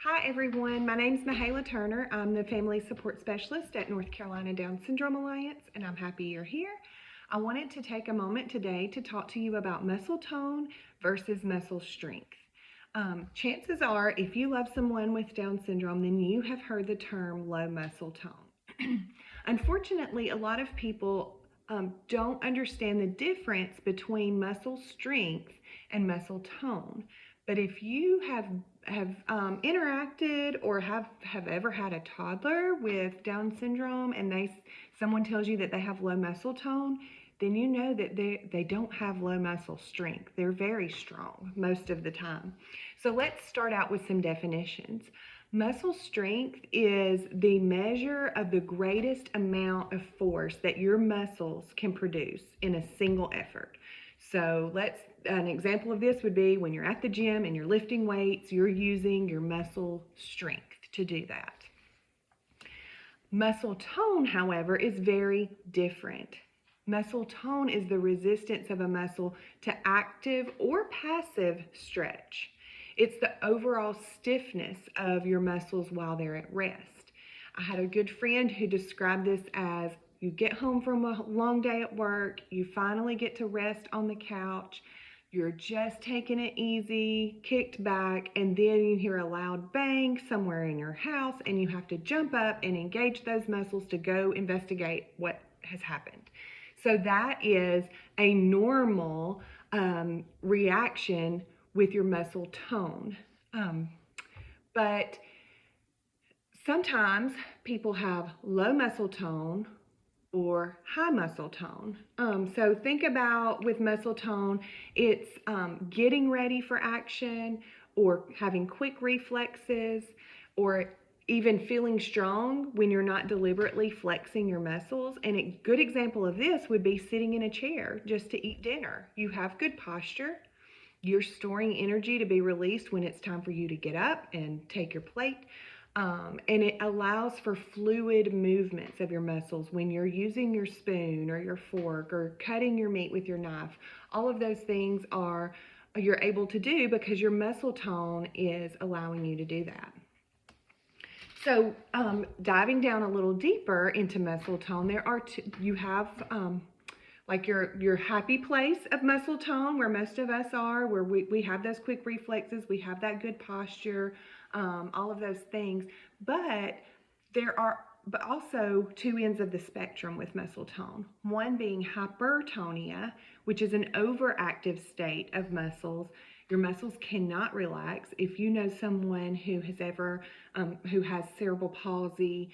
Hi everyone, my name is Mahala Turner. I'm the Family Support Specialist at North Carolina Down Syndrome Alliance, and I'm happy you're here. I wanted to take a moment today to talk to you about muscle tone versus muscle strength. Chances are, if you love someone with Down syndrome, then you have heard the term low muscle tone. Unfortunately, a lot of people don't understand the difference between muscle strength and muscle tone. But if you have interacted or have ever had a toddler with Down syndrome and someone tells you that they have low muscle tone, then you know that they don't have low muscle strength. They're very strong most of the time. So let's start out with some definitions. Muscle strength is the measure of the greatest amount of force that your muscles can produce in a single effort. So an example of this would be when you're at the gym and you're lifting weights, you're using your muscle strength to do that. Muscle tone, however, is very different. Muscle tone is the resistance of a muscle to active or passive stretch. It's the overall stiffness of your muscles while they're at rest. I had a good friend who described this as you get home from a long day at work, you finally get to rest on the couch, you're just taking it easy, kicked back, and then you hear a loud bang somewhere in your house and you have to jump up and engage those muscles to go investigate what has happened. So that is a normal reaction with your muscle tone. But sometimes people have low muscle tone or high muscle tone. So think about with muscle tone, it's getting ready for action or having quick reflexes or even feeling strong when you're not deliberately flexing your muscles. And a good example of this would be sitting in a chair just to eat dinner. You have good posture. You're storing energy to be released when it's time for you to get up and take your plate. And it allows for fluid movements of your muscles when you're using your spoon or your fork or cutting your meat with your knife. All of those things you're able to do because your muscle tone is allowing you to do that. So diving down a little deeper into muscle tone, you have like your happy place of muscle tone where most of us are, where we have those quick reflexes, we have that good posture, all of those things. But there are also two ends of the spectrum with muscle tone. One being hypertonia, which is an overactive state of muscles. Your muscles cannot relax. If you know someone who has cerebral palsy,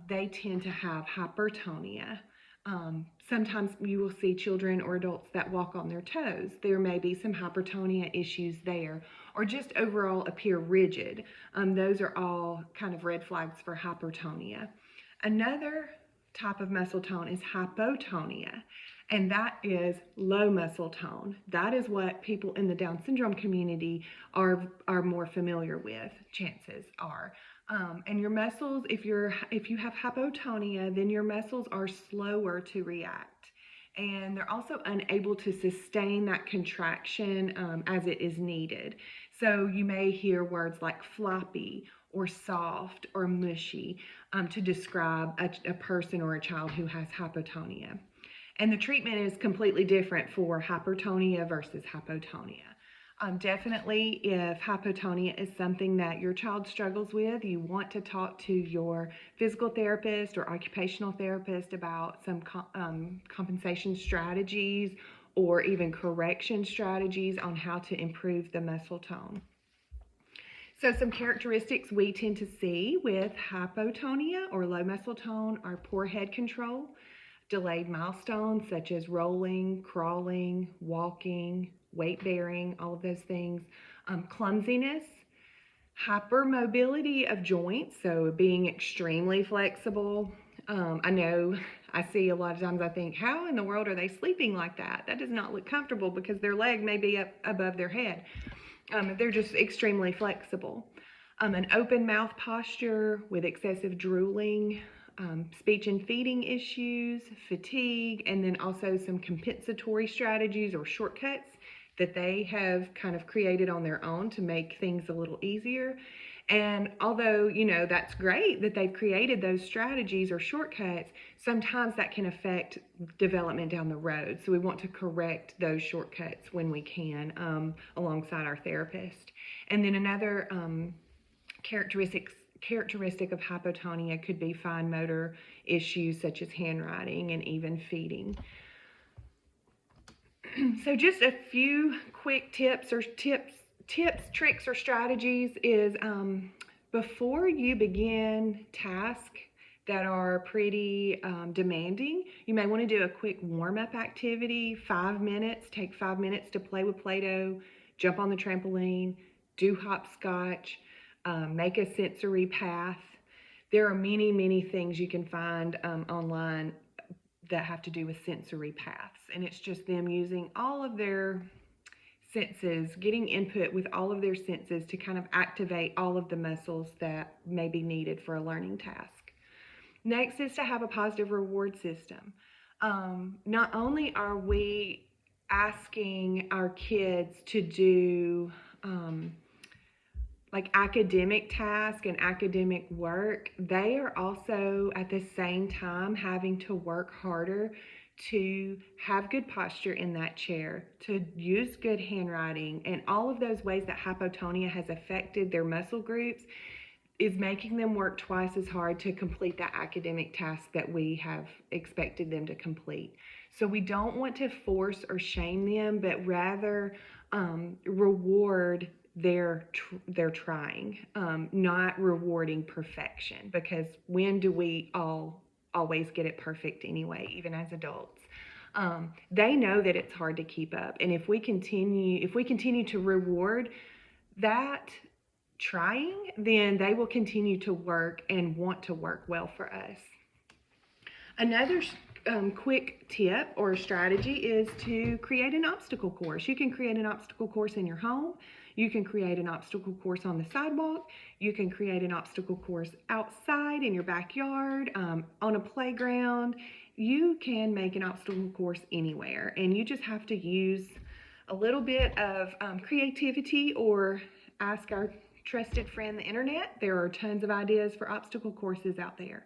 they tend to have hypertonia. Sometimes you will see children or adults that walk on their toes. There may be some hypertonia issues there, or just overall appear rigid. Those are all kind of red flags for hypertonia. Another type of muscle tone is hypotonia, and that is low muscle tone. That is what people in the Down syndrome community are more familiar with, chances are. And your muscles, if you have hypotonia, then your muscles are slower to react. And they're also unable to sustain that contraction as it is needed. So you may hear words like floppy or soft or mushy to describe a person or a child who has hypotonia. And the treatment is completely different for hypertonia versus hypotonia. Definitely, if hypotonia is something that your child struggles with, you want to talk to your physical therapist or occupational therapist about some compensation strategies or even correction strategies on how to improve the muscle tone. So some characteristics we tend to see with hypotonia or low muscle tone are poor head control, delayed milestones such as rolling, crawling, walking, weight bearing, all of those things, clumsiness, hypermobility of joints, so being extremely flexible. I know I see a lot of times I think, how in the world are they sleeping like that? That does not look comfortable because their leg may be up above their head. They're just extremely flexible. An open mouth posture with excessive drooling, speech and feeding issues, fatigue, and then also some compensatory strategies or shortcuts that they have kind of created on their own to make things a little easier. And although, that's great that they've created those strategies or shortcuts, sometimes that can affect development down the road. So we want to correct those shortcuts when we can, alongside our therapist. And then another characteristic of hypotonia could be fine motor issues such as handwriting and even feeding. So just a few quick tips, tricks, or strategies is before you begin tasks that are pretty demanding, you may want to do a quick warm-up activity, 5 minutes. Take 5 minutes to play with Play-Doh, jump on the trampoline, do hopscotch, make a sensory path. There are many, many things you can find online that have to do with sensory paths, and it's just them using all of their senses, getting input with all of their senses to kind of activate all of the muscles that may be needed for a learning task. Next is to have a positive reward system. Not only are we asking our kids to do like academic tasks and academic work, they are also at the same time having to work harder to have good posture in that chair, to use good handwriting, and all of those ways that hypotonia has affected their muscle groups is making them work twice as hard to complete that academic task that we have expected them to complete. So we don't want to force or shame them, but rather reward their trying, not rewarding perfection, because when do we always get it perfect anyway, even as adults? They know that it's hard to keep up, and if we continue to reward that trying, then they will continue to work and want to work well for us. Another quick tip or strategy is to create an obstacle course. You can create an obstacle course in your home. You can create an obstacle course on the sidewalk. You can create an obstacle course outside in your backyard, on a playground. You can make an obstacle course anywhere, and you just have to use a little bit of creativity or ask our trusted friend, the internet. There are tons of ideas for obstacle courses out there.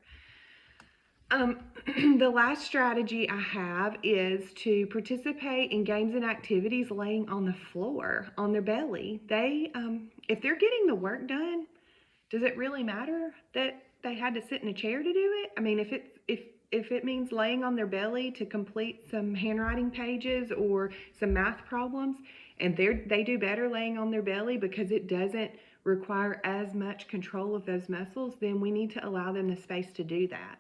The last strategy I have is to participate in games and activities laying on the floor, on their belly. If they're getting the work done, does it really matter that they had to sit in a chair to do it? I mean, if it means laying on their belly to complete some handwriting pages or some math problems, and they do better laying on their belly because it doesn't require as much control of those muscles, then we need to allow them the space to do that.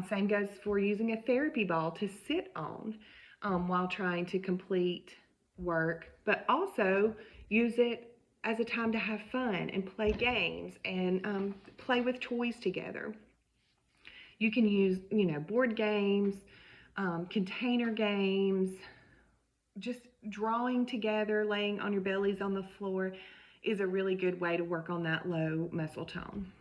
Same goes for using a therapy ball to sit on while trying to complete work, but also use it as a time to have fun and play games and play with toys together. You can use, board games, container games, just drawing together, laying on your bellies on the floor is a really good way to work on that low muscle tone.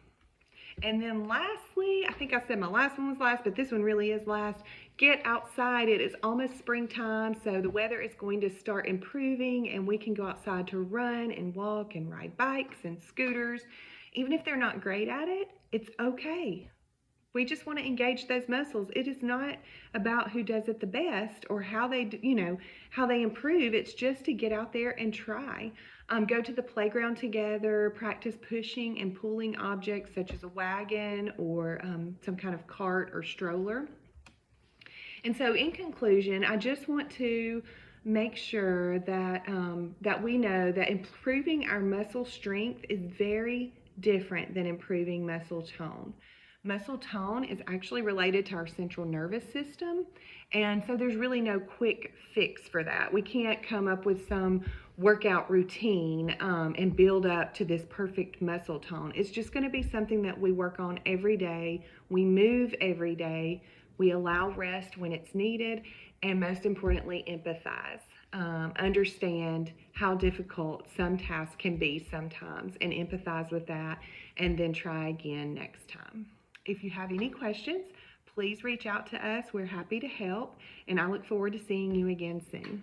And then lastly, I think I said my last one was last, but this one really is last. Get outside. It is almost springtime, so the weather is going to start improving, and we can go outside to run and walk and ride bikes and scooters. Even if they're not great at it, it's okay. We just want to engage those muscles. It is not about who does it the best or how they improve. It's just to get out there and try. Go to the playground together, practice pushing and pulling objects such as a wagon or some kind of cart or stroller. And so in conclusion, I just want to make sure that we know that improving our muscle strength is very different than improving muscle tone. Muscle tone is actually related to our central nervous system, and so there's really no quick fix for that. We can't come up with some workout routine and build up to this perfect muscle tone. It's just going to be something that we work on every day. We move every day. We allow rest when it's needed, and most importantly, empathize. Understand how difficult some tasks can be sometimes and empathize with that, and then try again next time. If you have any questions, please reach out to us. We're happy to help, and I look forward to seeing you again soon.